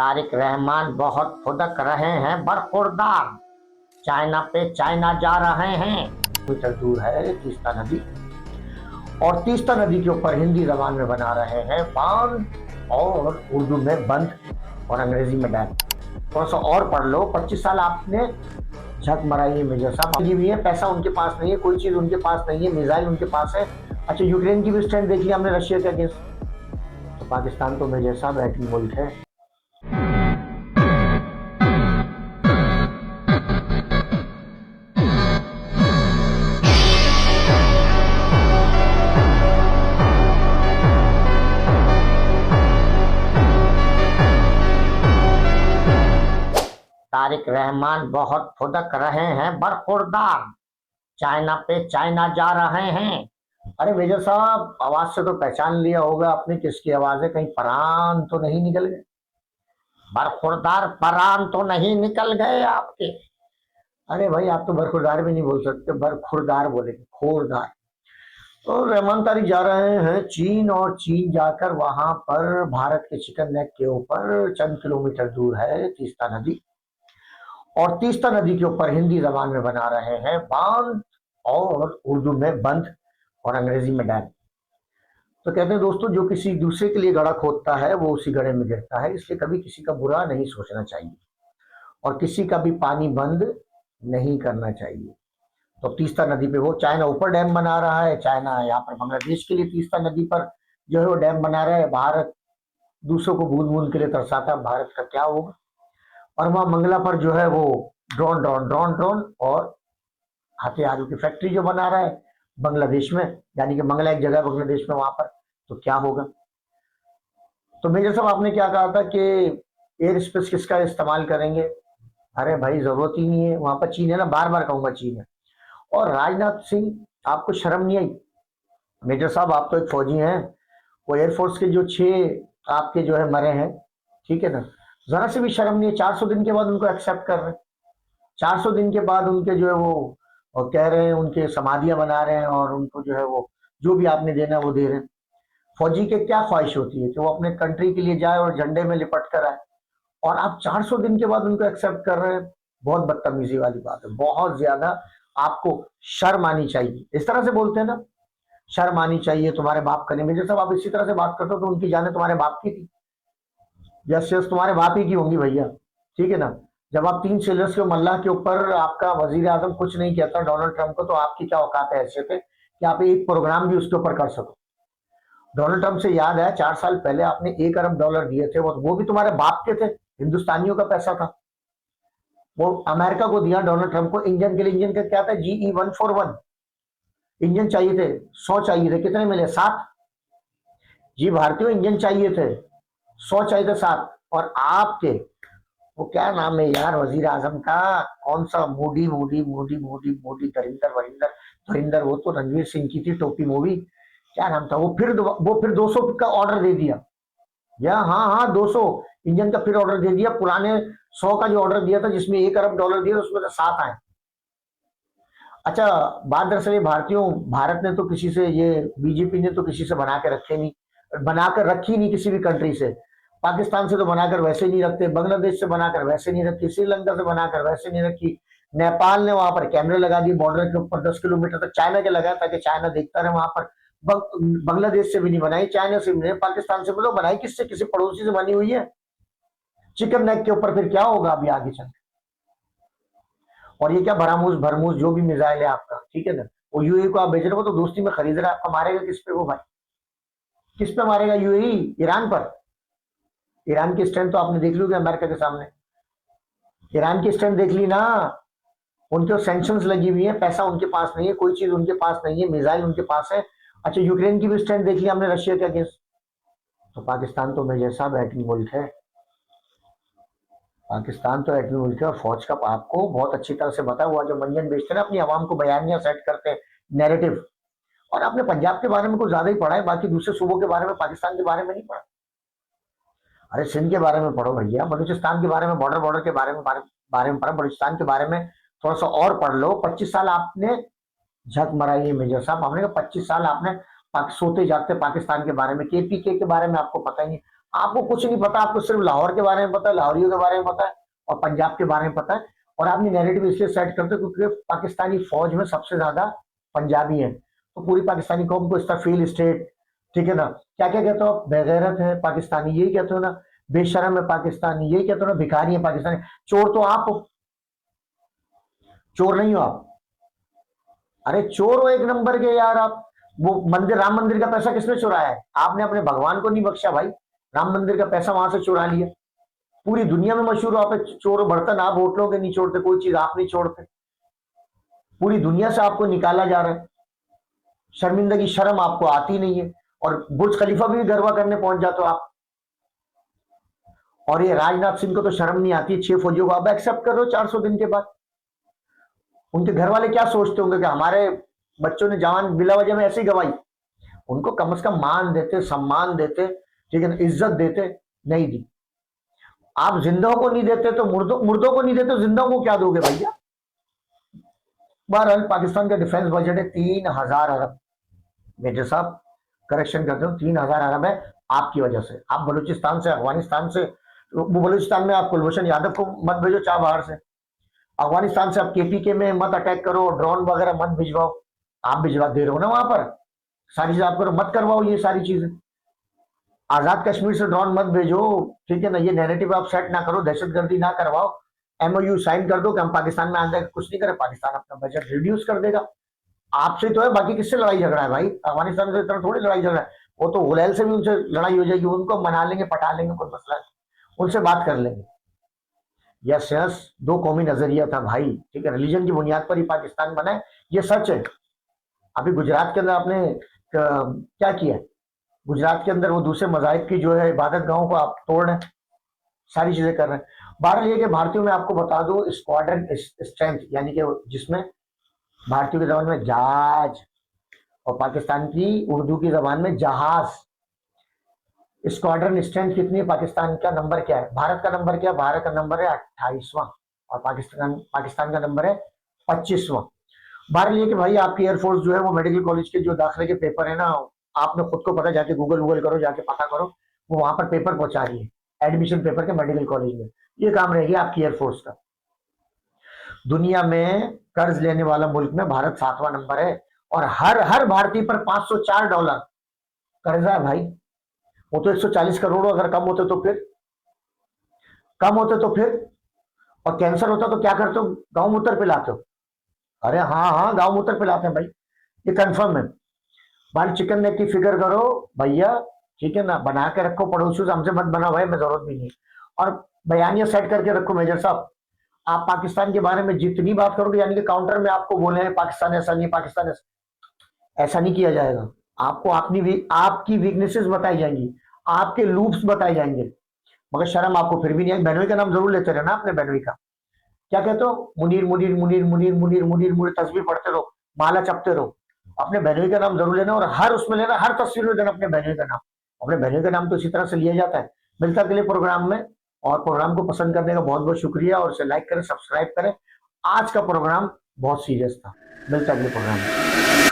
तारिक रहमान बहुत फुदक रहे हैं बरखुरदार, चाइना पे चाइना जा रहे हैं। मीटर दूर है तीस्ता नदी और तीस्ता नदी के ऊपर हिंदी जबान में बना रहे हैं बांध और उर्दू में बंद और अंग्रेजी में डैम। थोड़ा सा और पढ़ लो। 25 साल आपने झक मराई मेजर साहब भी है, पैसा उनके पास नहीं है, कोई चीज उनके पास नहीं है, मिसाइल उनके पास है। अच्छा, यूक्रेन की भी स्टैंड देख लिया हमने रशिया के अगेंस्ट। तो पाकिस्तान तो मेजर साहब एटमी मुल्क है। तारिक रहमान बहुत फुदक रहे हैं बरखुरदार, चाइना पे चाइना जा रहे हैं। अरे मेजर साहब, आवाज से तो पहचान लिया होगा आपने किसकी आवाज है, कहीं परान तो नहीं निकल गए? बरखुरदार परान तो नहीं निकल गए आपके? अरे भाई, आप तो बरखुरदार भी नहीं बोल सकते, बरखुरदार बोलेंगे, खोरदार। तो रहमान तारिक जा रहे हैं चीन, और चीन जाकर वहां पर भारत के चिकन नेक के ऊपर चंद किलोमीटर दूर है तीस्ता नदी, और तीस्ता नदी के ऊपर हिंदी जबान में बना रहे हैं बांध और उर्दू में बंद और अंग्रेजी में डैम। तो कहते हैं दोस्तों, जो किसी दूसरे के लिए गड्ढा खोदता है वो उसी गड्ढे में गिरता है, इसलिए कभी किसी का बुरा नहीं सोचना चाहिए और किसी का भी पानी बंद नहीं करना चाहिए। तो तीस्ता नदी पे वो चाइना ऊपर डैम बना रहा है, चाइना यहाँ पर बांग्लादेश के लिए तीस्ता नदी पर जो है वो डैम बना रहा है। भारत दूसरों को बूंद बूंद के लिए तरसाता है, भारत का क्या होगा? और वहां मंगला पर जो है वो ड्रोन ड्रोन ड्रोन ड्रोन और हथियारों की फैक्ट्री जो बना रहा है बांग्लादेश में, यानी कि मंगला एक जगह बांग्लादेश में, वहां पर तो क्या होगा? तो मेजर साहब, आपने क्या कहा था कि एयर स्पेस किसका इस्तेमाल करेंगे? अरे भाई, जरूरत ही नहीं है, वहां पर चीन है ना, बार बार कहूंगा चीन है। और राजनाथ सिंह, आपको शर्म नहीं आई? मेजर साहब, आप तो एक फौजी हैं, वो एयरफोर्स के जो 6 आपके जो है मरे हैं, ठीक है ना, जरा से भी शर्म नहीं है? 400 दिन के बाद उनको एक्सेप्ट कर रहे हैं, 400 दिन के बाद उनके जो है वो और कह रहे हैं, उनके समाधियां बना रहे हैं और उनको जो है वो जो भी आपने देना है वो दे रहे हैं। फौजी के क्या ख्वाहिश होती है कि वो अपने कंट्री के लिए जाए और झंडे में लिपट कर आए, और आप 400 दिन के बाद उनको एक्सेप्ट कर रहे हैं? बहुत बदतमीजी वाली बात है, बहुत ज्यादा। आपको शर्म आनी चाहिए। इस तरह से बोलते हैं ना, शर्म आनी चाहिए, तुम्हारे बाप का नहीं। मेजर साहब, आप इसी तरह से बात करते हो तो उनकी जाने तुम्हारे बाप की थी? यस यस, तुम्हारे बाप ही की होंगी भैया, ठीक है ना। जब आप 3 सेलर्स के मल्लाह के ऊपर आपका वजीर आजम कुछ नहीं कहता डोनाल्ड ट्रंप को, तो आपकी क्या औकात है ऐसे पे कि आप एक प्रोग्राम भी उसके ऊपर कर सको? डोनाल्ड ट्रंप से याद है, 4 साल पहले आपने $1 अरब दिए थे, वो भी तुम्हारे बाप के थे, हिंदुस्तानियों का पैसा था। वो अमेरिका को दिया डोनाल्ड ट्रंप को इंजन के लिए। इंजन का क्या था? GE141 इंजन चाहिए थे, 100 चाहिए थे, कितने मिले? 7। जी भारतीयों, इंजन चाहिए थे 100, चाहिए थे 7। और आपके वो क्या नाम है यार वजीर आजम का, कौन सा, मोदी मोदी मोदी मोदी मोदी धरिंदर वरिंदर धरिंदर, वो तो रणवीर सिंह की थी टोपी मूवी, क्या नाम था? वो फिर 200 का ऑर्डर दे दिया, या हाँ हाँ 200 इंजन का फिर ऑर्डर दे दिया। पुराने 100 का जो ऑर्डर दिया था जिसमें $1 अरब दिया, उसमें तो 7 आए। अच्छा, बात दरअसल भारतीयों, भारत ने तो किसी से, ये बीजेपी ने तो किसी से बना के रखे नहीं, बनाकर रखी नहीं किसी भी कंट्री से। पाकिस्तान से तो बनाकर वैसे नहीं रखते, बांग्लादेश से बनाकर वैसे नहीं रखी, श्रीलंका से बनाकर वैसे नहीं रखी। नेपाल ने वहां पर कैमरे लगा दिए बॉर्डर के ऊपर 10 किलोमीटर तक, चाइना के लगाया ताकि चाइना देखता रहे वहां पर। बांग्लादेश से भी नहीं बनाई, चाइना से भी नहीं, पाकिस्तान से तो बनाई किससे? किसी पड़ोसी से बनी हुई है चिकन नेक के ऊपर। फिर क्या होगा अभी आगे चल? और ये क्या भरामूस भरमूस जो भी मिसाइल है आपका, ठीक है ना, वो यूएई को आप भेज रहे हो तो दोस्ती में खरीद रहा है, आपका मारेगा किस पे वो भाई? किस पे मारेगा यूएई? ईरान पर। ईरान की स्ट्रेंथ तो आपने देख ली अमेरिका के सामने, ईरान की स्ट्रेंथ देख ली ना, उनके सैंक्शंस लगी हुई है, पैसा उनके पास नहीं है, कोई चीज उनके पास नहीं है, मिसाइल उनके पास है। अच्छा, यूक्रेन की भी स्ट्रेंथ देख ली हमने रशिया के अगेंस्ट। तो पाकिस्तान तो मेजर साहब एटमी मुल्क है, पाकिस्तान तो एटमी मुल्क है। और फौज का आपको बहुत अच्छी तरह से बता हुआ, जो मंजन बेचते हैं ना, अपनी आवाम को बयानियां सेट करते हैं, नैरेटिव। और आपने पंजाब के बारे में कुछ ज्यादा ही पढ़ा है, बाकी दूसरे सूबों के बारे में, पाकिस्तान के बारे में नहीं पढ़ा। अरे सिंध के बारे में पढ़ो भैया, बलूचिस्तान के बारे में, बॉर्डर बॉर्डर के बारे में पढ़ा, बलूचिस्तान के बारे में थोड़ा सा और पढ़ लो। 25 साल आपने झक मराई है मेजर साहब, हमने कहा 25 साल आपने सोते जागते पाकिस्तान के बारे में, KPK के बारे में आपको पता ही नहीं। आपको कुछ नहीं पता, आपको सिर्फ लाहौर के बारे में पता है, लाहौरियों के बारे में पता है और पंजाब के बारे में पता है। और आपने नैरेटिव इसलिए सेट करते हो क्योंकि पाकिस्तानी फौज में सबसे ज्यादा पंजाबी है, तो पूरी पाकिस्तानी कौम को इस्ताफील स्टेट, ठीक है ना, क्या क्या कहते हो आप, बेगैरत है पाकिस्तानी, यही कहते हो ना, बेशरम है पाकिस्तानी, यही कहते हो ना, भिखारी है पाकिस्तानी। चोर तो आप हो, चोर नहीं हो आप, अरे चोर हो एक नंबर के यार आप। वो मंदिर, राम मंदिर का पैसा किसने चुराया है? आपने अपने भगवान को नहीं बख्शा भाई, राम मंदिर का पैसा वहां से चुरा लिया। पूरी दुनिया में मशहूर हो आप चोर, बर्तन आप होटलों के नहीं छोड़ते, कोई चीज आप नहीं छोड़ते, पूरी दुनिया से आपको निकाला जा रहा है। शर्मिंदगी, शर्म आपको आती नहीं है, और बुर्ज खलीफा भी गरबा करने पहुंच जाते हो आप। और ये राजनाथ सिंह को तो शर्म नहीं आती, 6 फौजियों को आप एक्सेप्ट कर रहे हो 400 दिन के बाद। उनके घर वाले क्या सोचते होंगे कि हमारे बच्चों ने जान बिला वजह में ऐसे ही गवाई। उनको कम से कम मान देते, सम्मान देते, ठीक है ना, इज्जत देते, नहीं दी। आप जिंदों को नहीं देते तो मुर्दों मुर्दों को नहीं देते तो जिंदों को क्या दोगे भैया? बहरहाल पाकिस्तान का डिफेंस बजट है 3,000 अरब। मेजर साहब करेक्शन करते हो, 3,000 अरब है आपकी वजह से। आप बलूचिस्तान से, अफगानिस्तान से, वो बलूचिस्तान में आप कुलभूषण यादव को मत भेजो चाबहार से, अफगानिस्तान से आप केपीके में मत अटैक करो, ड्रोन वगैरह मत भिजवाओ। आप भिजवा दे रहे हो ना वहां पर, सारी चीज आप करो, मत करवाओ ये सारी चीजें। आजाद कश्मीर से ड्रोन मत भेजो, ठीक है ना, ये नैरेटिव आप सेट ना करो, दहशतगर्दी ना करवाओ। एमओयू साइन कर दो कि हम पाकिस्तान में आने कुछ नहीं करें, पाकिस्तान अपना बजट रिड्यूस कर देगा। आपसे तो है, बाकी किससे लड़ाई झगड़ा है भाई? अफगानिस्तान से इतना थोड़ी लड़ाई झगड़ा है। वो तो हुलैल से भी उनसे लड़ाई हो जाएगी, उनको मना लेंगे, पटा लेंगे, कोई मसला नहीं, उनसे बात कर लेंगे। यस यस, दो कौमी नजरिया था भाई, ठीक है, रिलीजन की बुनियाद पर ही पाकिस्तान बना है, ये सच है। अभी गुजरात के अंदर आपने क्या किया है? गुजरात के अंदर वो दूसरे मजाहिब की जो है इबादत गाहों को आप तोड़ रहे हैं, सारी चीजें कर रहे हैं। बहरहाल ये कि भारतीयों में आपको बता दो, स्क्वाड्रन स्ट्रेंथ यानी कि जिसमें भारतीयों की जबान में जहाज और पाकिस्तान की उर्दू की जबान में जहाज, स्क्वाड्रन स्ट्रेंथ कितनी है? पाकिस्तान का नंबर क्या है? भारत का नंबर क्या है? भारत का नंबर है 28वां, और पाकिस्तान पाकिस्तान का नंबर है 25वां। बहरहाल ये कि भाई आपकी एयरफोर्स जो है वो मेडिकल कॉलेज के जो दाखिले के पेपर है ना, आपने खुद को पता, जाके गूगल करो, जाके पता करो, वो वहां पर पेपर पहुंचा रही है, एडमिशन पेपर के मेडिकल कॉलेज में। ये काम रहेगी आपकी एयरफोर्स का। दुनिया में कर्ज लेने वाला मुल्क में भारत 7वां नंबर है, और हर हर भारतीय पर $504 कर्जा है भाई। वो तो 140 करोड़ अगर कम होते तो फिर, कम होते तो फिर, और कैंसर होता तो क्या करते हो? गांव मूत्र पिलाते हो? अरे हाँ हाँ, गांव मूत्र पिलाते हैं भाई, ये कंफर्म है भाई। चिकन नेक की फिक्र करो भैया, ठीक है ना, बना के रखो, पड़ोसियों से हमसे मत बना भाई, मैं जरूरत भी नहीं। और बयानिया सेट करके रखो मेजर साहब। आप पाकिस्तान के बारे में जितनी बात करोगे, यानी कि काउंटर में आपको बोले हैं पाकिस्तान ऐसा नहीं, पाकिस्तान ऐसा नहीं किया जाएगा। आपको आपकी वीकनेसेस बताई जाएंगी, आपके लूप्स बताए जाएंगे, मगर शर्म आपको फिर भी नहीं आई। बहनोई का नाम जरूर लेते रहना, अपने बहनोई का क्या कहते हो, मुनीर मुनीर मुनीर मुनीर मुनीर मुनीर मुनीर, तस्वीर पढ़ते रहो, माला चपते रहो, अपने बहनोई का नाम जरूर लेना, और हर उसमें लेना, हर तस्वीर में देना अपने बहनोई का नाम। अपने बहनोई का नाम तो इसी तरह से लिया जाता है। मिलता के लिए प्रोग्राम में, और प्रोग्राम को पसंद करने का बहुत बहुत शुक्रिया, और इसे लाइक करें, सब्सक्राइब करें। आज का प्रोग्राम बहुत सीरियस था, मिलता अगले प्रोग्राम में।